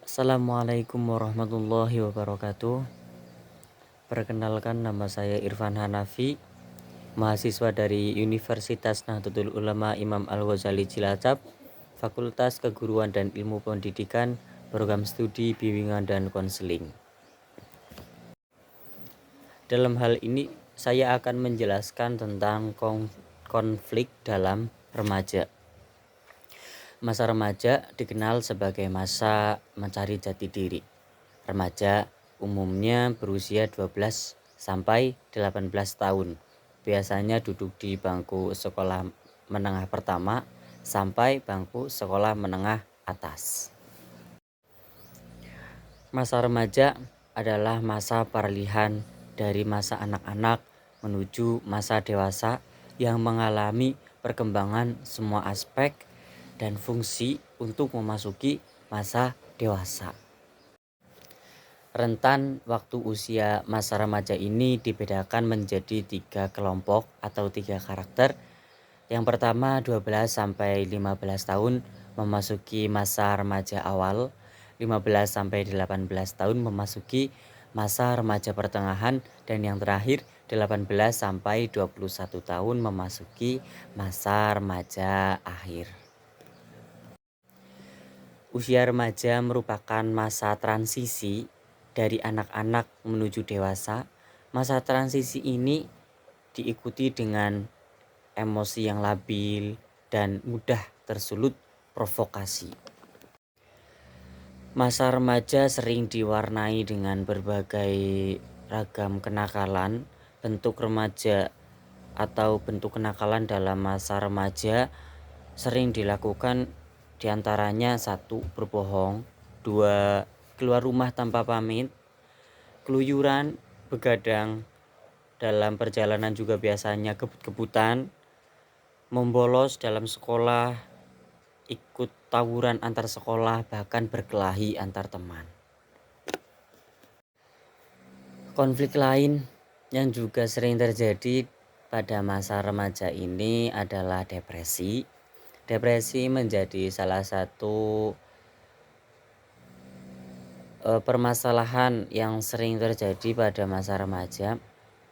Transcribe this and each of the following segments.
Assalamualaikum warahmatullahi wabarakatuh. Perkenalkan, nama saya Irfan Hanafi, mahasiswa dari Universitas Nahdlatul Ulama Imam Al-Ghazali Cilacap, Fakultas Keguruan dan Ilmu Pendidikan, Program Studi Bimbingan dan Konseling. Dalam hal ini saya akan menjelaskan tentang konflik dalam remaja. Masa remaja dikenal sebagai masa mencari jati diri. Remaja umumnya berusia 12 sampai 18 tahun. Biasanya duduk di bangku sekolah menengah pertama sampai bangku sekolah menengah atas. Masa remaja adalah masa peralihan dari masa anak-anak menuju masa dewasa yang mengalami perkembangan semua aspek dan fungsi untuk memasuki masa dewasa. Rentan waktu usia masa remaja ini dibedakan menjadi 3 kelompok atau 3 karakter. Yang pertama 12 sampai 15 tahun memasuki masa remaja awal, 15 sampai 18 tahun memasuki masa remaja pertengahan, dan yang terakhir 18 sampai 21 tahun memasuki masa remaja akhir. Usia remaja merupakan masa transisi dari anak-anak menuju dewasa. Masa transisi ini diikuti dengan emosi yang labil dan mudah tersulut provokasi. Masa remaja sering diwarnai dengan berbagai ragam kenakalan. Bentuk remaja atau bentuk kenakalan dalam masa remaja sering dilakukan diantaranya: 1. Berbohong. 2. Keluar rumah tanpa pamit. Keluyuran, begadang. Dalam perjalanan juga biasanya kebut-kebutan. Membolos dalam sekolah, ikut tawuran antar sekolah, bahkan berkelahi antar teman. Konflik lain yang juga sering terjadi pada masa remaja ini adalah depresi. Depresi menjadi salah satu permasalahan yang sering terjadi pada masa remaja.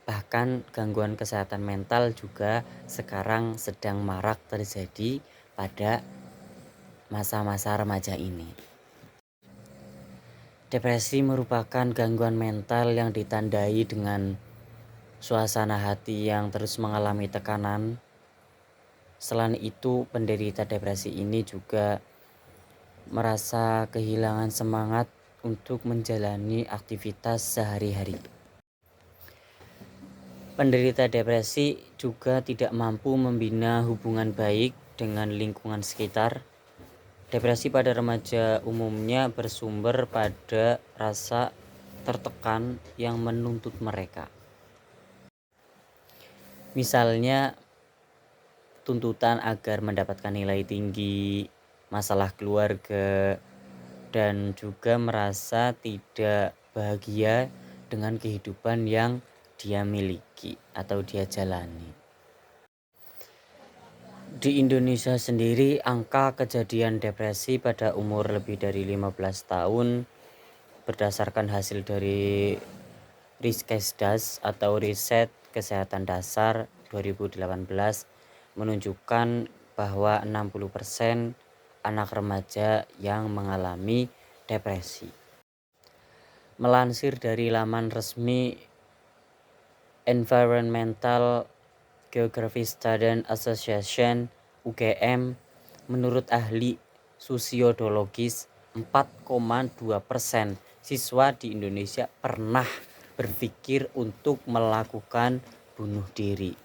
Bahkan gangguan kesehatan mental juga sekarang sedang marak terjadi pada masa-masa remaja ini. Depresi merupakan gangguan mental yang ditandai dengan suasana hati yang terus mengalami tekanan. Selain itu, penderita depresi ini juga merasa kehilangan semangat untuk menjalani aktivitas sehari-hari. Penderita depresi juga tidak mampu membina hubungan baik dengan lingkungan sekitar. Depresi pada remaja umumnya bersumber pada rasa tertekan yang menuntut mereka. Misalnya, tuntutan agar mendapatkan nilai tinggi, masalah keluarga, dan juga merasa tidak bahagia dengan kehidupan yang dia miliki atau dia jalani. Di Indonesia sendiri, angka kejadian depresi pada umur lebih dari 15 tahun berdasarkan hasil dari Riskesdas atau Riset Kesehatan Dasar 2018 menunjukkan bahwa 60% anak remaja yang mengalami depresi. Melansir dari laman resmi Environmental Geography Student Association (UGM), menurut ahli sosiologis, 4,2% siswa di Indonesia pernah berpikir untuk melakukan bunuh diri.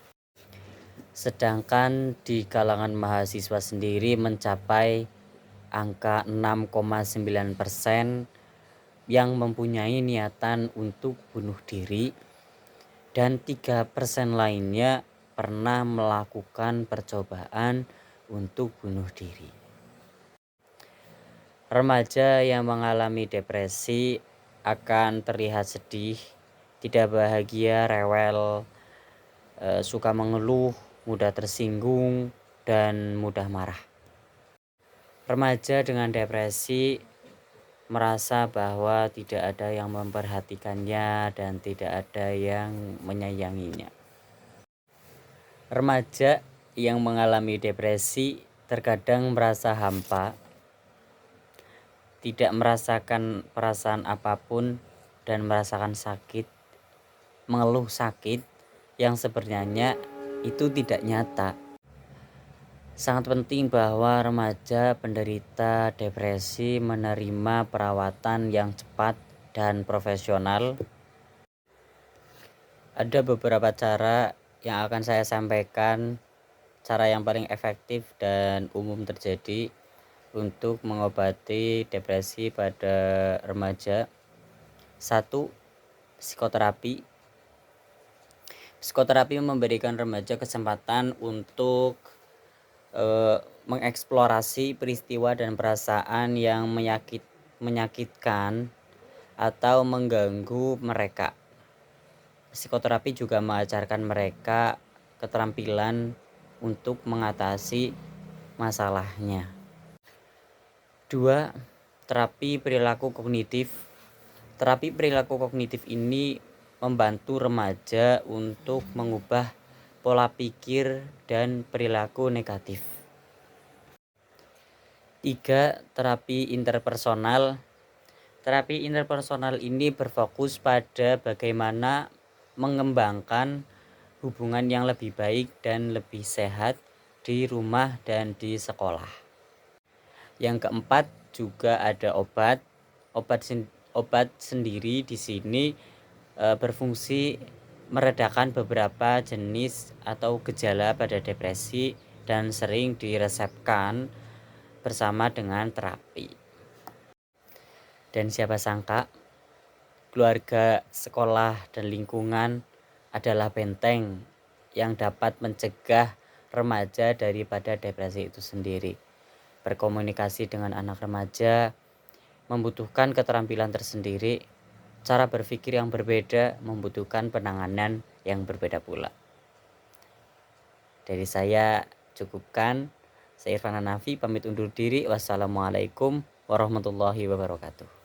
Sedangkan di kalangan mahasiswa sendiri mencapai angka 6,9% yang mempunyai niatan untuk bunuh diri, dan 3% lainnya pernah melakukan percobaan untuk bunuh diri. Remaja yang mengalami depresi akan terlihat sedih, tidak bahagia, rewel, suka mengeluh, mudah tersinggung, dan mudah marah. Remaja dengan depresi merasa bahwa tidak ada yang memperhatikannya dan tidak ada yang menyayanginya. Remaja yang mengalami depresi terkadang merasa hampa, tidak merasakan perasaan apapun dan merasakan sakit, mengeluh sakit yang sebenarnya itu tidak nyata. Sangat penting bahwa remaja penderita depresi menerima perawatan yang cepat dan profesional. Ada beberapa cara yang akan saya sampaikan, cara yang paling efektif dan umum terjadi untuk mengobati depresi pada remaja. 1. Psikoterapi. Psikoterapi memberikan remaja kesempatan untuk mengeksplorasi peristiwa dan perasaan yang menyakitkan atau mengganggu mereka. Psikoterapi juga mengajarkan mereka keterampilan untuk mengatasi masalahnya. 2. Terapi perilaku kognitif. Terapi perilaku kognitif ini membantu remaja untuk mengubah pola pikir dan perilaku negatif. 3. Terapi interpersonal. Terapi interpersonal ini berfokus pada bagaimana mengembangkan hubungan yang lebih baik dan lebih sehat di rumah dan di sekolah. Yang keempat, juga ada obat. Obat sendiri di sini berfungsi meredakan beberapa jenis atau gejala pada depresi dan sering diresepkan bersama dengan terapi. Dan siapa sangka keluarga, sekolah, dan lingkungan adalah benteng yang dapat mencegah remaja daripada depresi itu sendiri. Berkomunikasi dengan anak remaja membutuhkan keterampilan tersendiri. Cara berpikir yang berbeda membutuhkan penanganan yang berbeda pula. Dari saya cukupkan. Saya Irfan Hanafi pamit undur diri. Wassalamualaikum warahmatullahi wabarakatuh.